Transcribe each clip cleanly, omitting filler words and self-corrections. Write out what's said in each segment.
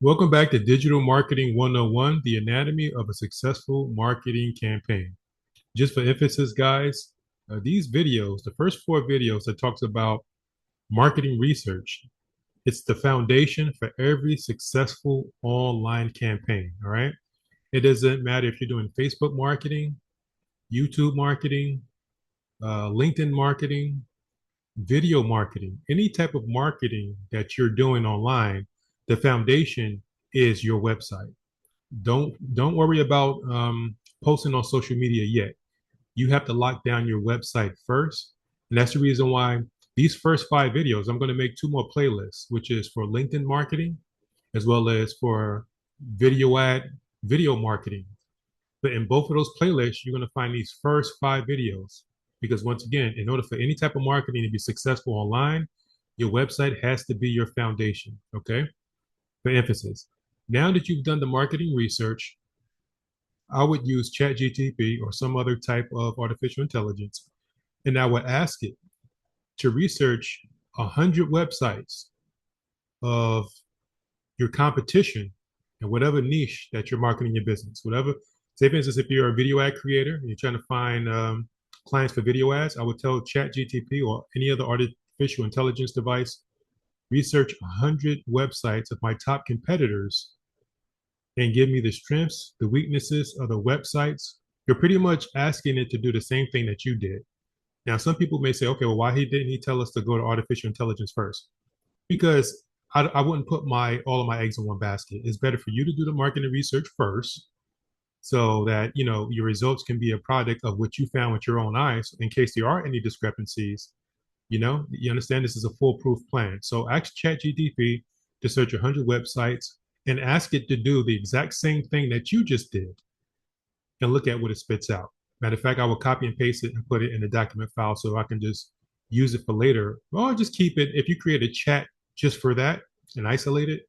Welcome back to Digital Marketing 101, the anatomy of a successful marketing campaign. Just for emphasis, guys, these videos, the first four videos that talks about marketing research, it's the foundation for every successful online campaign, all right? It doesn't matter if you're doing Facebook marketing, YouTube marketing, LinkedIn marketing, video marketing, any type of marketing that you're doing online, the foundation is your website. Don't worry about posting on social media yet. You have to lock down your website first, and that's the reason why these first five videos, I'm going to make two more playlists, which is for LinkedIn marketing as well as for video marketing. But in both of those playlists, you're going to find these first five videos because once again, in order for any type of marketing to be successful online, your website has to be your foundation. Okay, for emphasis. Now that you've done the marketing research, I would use ChatGTP or some other type of artificial intelligence, and I would ask it to research 100 websites of your competition and whatever niche that you're marketing your business. Whatever, say for instance, if you're a video ad creator and you're trying to find clients for video ads, I would tell ChatGTP or any other artificial intelligence device, research 100 websites of my top competitors and give me the strengths, the weaknesses of the websites. You're pretty much asking it to do the same thing that you did. Now, some people may say, okay, well, why didn't he tell us to go to artificial intelligence first? Because I wouldn't put all of my eggs in one basket. It's better for you to do the marketing research first so that your results can be a product of what you found with your own eyes in case there are any discrepancies. You understand this is a foolproof plan. So ask ChatGPT to search 100 websites and ask it to do the exact same thing that you just did and look at what it spits out. Matter of fact, I will copy and paste it and put it in a document file so I can just use it for later. Or just keep it if you create a chat just for that and isolate it,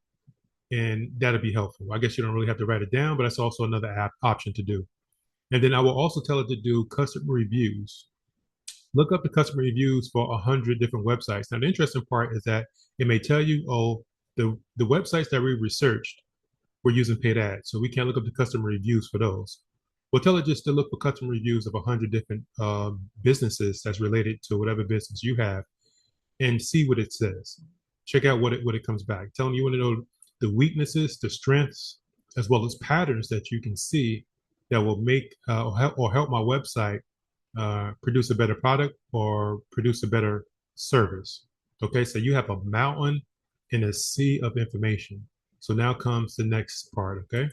and that'll be helpful. I guess you don't really have to write it down, but that's also another option to do. And then I will also tell it to do customer reviews. Look up the customer reviews for 100 different websites. Now, the interesting part is that it may tell you, oh, the websites that we researched were using paid ads, so we can't look up the customer reviews for those. We'll tell it just to look for customer reviews of 100 different businesses that's related to whatever business you have and see what it says. Check out what it comes back. Tell them you want to know the weaknesses, the strengths, as well as patterns that you can see that will make or help my website produce a better product or produce a better service. Okay, so you have a mountain in a sea of information. So now comes the next part, okay?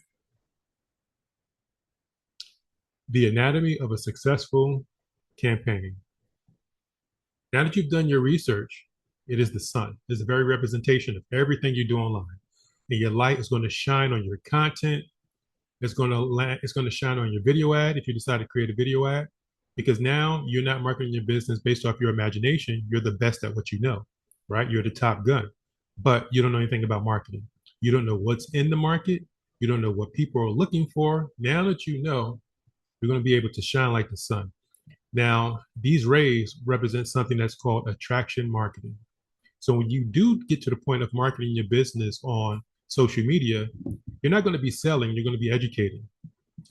The anatomy of a successful campaign. Now that you've done your research, it is the sun. It's a very representation of everything you do online. And your light is going to shine on your content. It's going to shine on your video ad if you decide to create a video ad, because now you're not marketing your business based off your imagination. You're the best at what you know, right? You're the top gun, but you don't know anything about marketing. You don't know what's in the market. You don't know what people are looking for. Now that you know, you're going to be able to shine like the sun. Now, these rays represent something that's called attraction marketing. So when you do get to the point of marketing your business on social media, you're not going to be selling, you're going to be educating.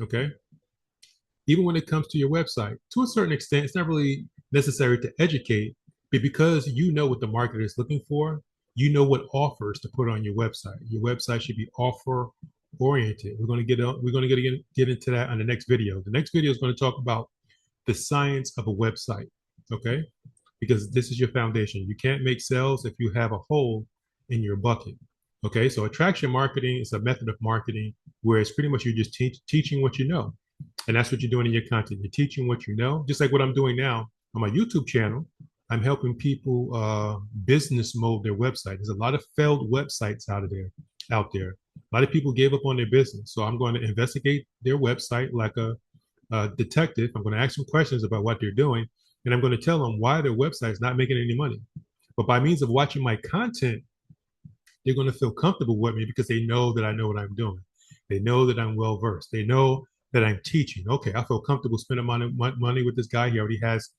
Okay. Even when it comes to your website, to a certain extent, it's not really necessary to educate, but because you know what the market is looking for, you know what offers to put on your website. Your website should be offer oriented. We're going to get into that on the next video. The next video is going to talk about the science of a website. Okay. Because this is your foundation. You can't make sales if you have a hole in your bucket. Okay, so attraction marketing is a method of marketing where it's pretty much you're just teaching what you know. And that's what you're doing in your content. You're teaching what you know, just like what I'm doing now on my YouTube channel. I'm helping people business mode their website. There's a lot of failed websites out there. A lot of people gave up on their business. So I'm going to investigate their website like a detective. I'm going to ask them questions about what they're doing, and I'm going to tell them why their website is not making any money. But by means of watching my content, they're going to feel comfortable with me because they know that I know what I'm doing. They know that I'm well versed. They know that I'm teaching. Okay, I feel comfortable spending money with this guy. He already has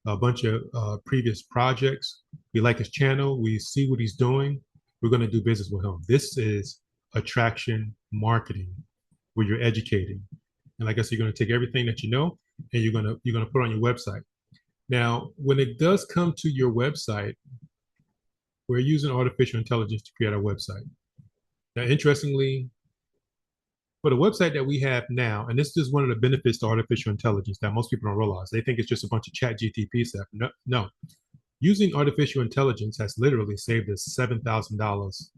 a bunch of previous projects. We like his channel. We see what he's doing. We're going to do business with him. This is attraction marketing, where you're educating. And like I said, you're going to take everything that you know and you're gonna put on your website. Now, when it does come to your website, we're using artificial intelligence to create our website. Now, interestingly, for the website that we have now, and this is one of the benefits to artificial intelligence that most people don't realize. They think it's just a bunch of chat GTP stuff. No, no. Using artificial intelligence has literally saved us $7,000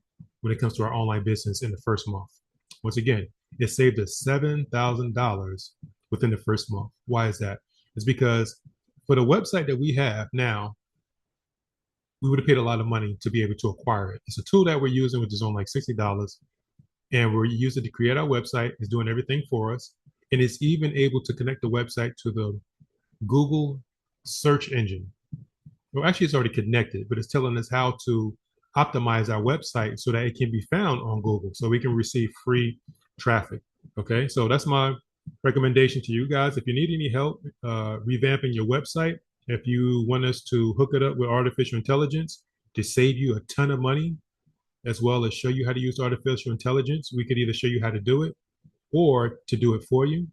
when it comes to our online business in the first month. Once again, it saved us $7,000 within the first month. Why is that? It's because for the website that we have now, we would have paid a lot of money to be able to acquire it. It's a tool that we're using, which is on like $60, and we're using it to create our website. It's doing everything for us, and it's even able to connect the website to the Google search engine. Well, actually, it's already connected, but it's telling us how to optimize our website so that it can be found on Google, so we can receive free traffic. Okay, so that's my recommendation to you guys. If you need any help revamping your website, if you want us to hook it up with artificial intelligence to save you a ton of money, as well as show you how to use artificial intelligence, we could either show you how to do it or to do it for you.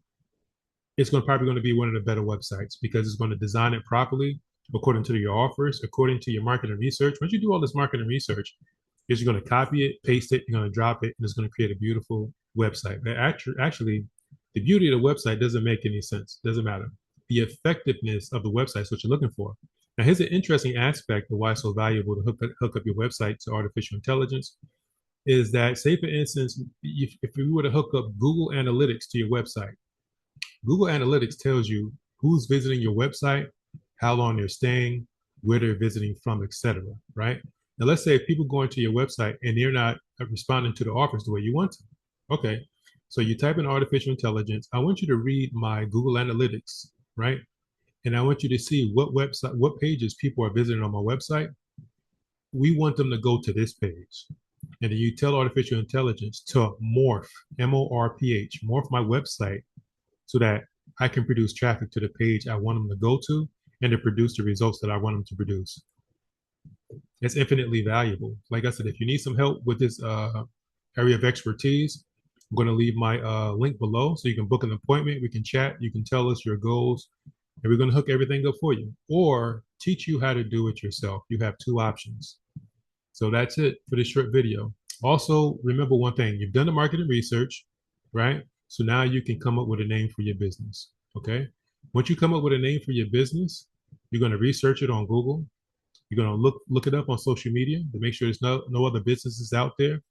It's probably going to be one of the better websites because it's going to design it properly according to your offers, according to your marketing research. Once you do all this marketing research, you're going to copy it, paste it, you're going to drop it, and it's going to create a beautiful website. But actually, the beauty of the website doesn't make any sense. Doesn't matter. The effectiveness of the website is what you're looking for. Now, here's an interesting aspect of why it's so valuable to hook up your website to artificial intelligence is that, say, for instance, if you were to hook up Google Analytics to your website, Google Analytics tells you who's visiting your website, how long they're staying, where they're visiting from, etc. Right? Now, let's say if people go into your website and they're not responding to the offers the way you want to. Okay, so you type in artificial intelligence. I want you to read my Google Analytics, right? And I want you to see what pages people are visiting on my website. We want them to go to this page. And then you tell artificial intelligence to morph, M-O-R-P-H, morph my website so that I can produce traffic to the page I want them to go to and to produce the results that I want them to produce. It's infinitely valuable. Like I said, if you need some help with this area of expertise, I'm going to leave my link below so you can book an appointment. We can chat. You can tell us your goals, and we're going to hook everything up for you or teach you how to do it yourself. You have two options. So that's it for this short video. Also, remember one thing. You've done the marketing research, right? So now you can come up with a name for your business, okay? Once you come up with a name for your business, you're going to research it on Google. You're going to look it up on social media to make sure there's no other businesses out there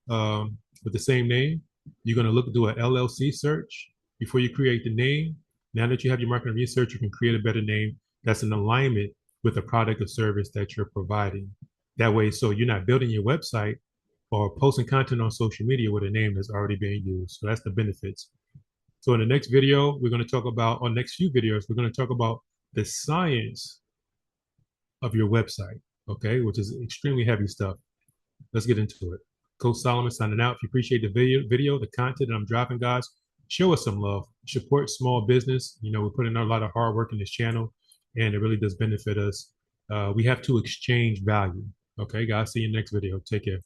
with the same name. You're going to do an LLC search before you create the name. Now that you have your marketing research, you can create a better name that's in alignment with the product or service that you're providing. That way, so you're not building your website or posting content on social media with a name that's already being used. So that's the benefits. So in the next video, we're going to talk about, on next few videos, we're going to talk about the science of your website, okay, which is extremely heavy stuff. Let's get into it. Coach Solomon signing out. If you appreciate the video, the content that I'm dropping, guys, show us some love. Support small business. You know, we're putting a lot of hard work in this channel, and it really does benefit us. We have to exchange value. Okay, guys, see you in the next video. Take care.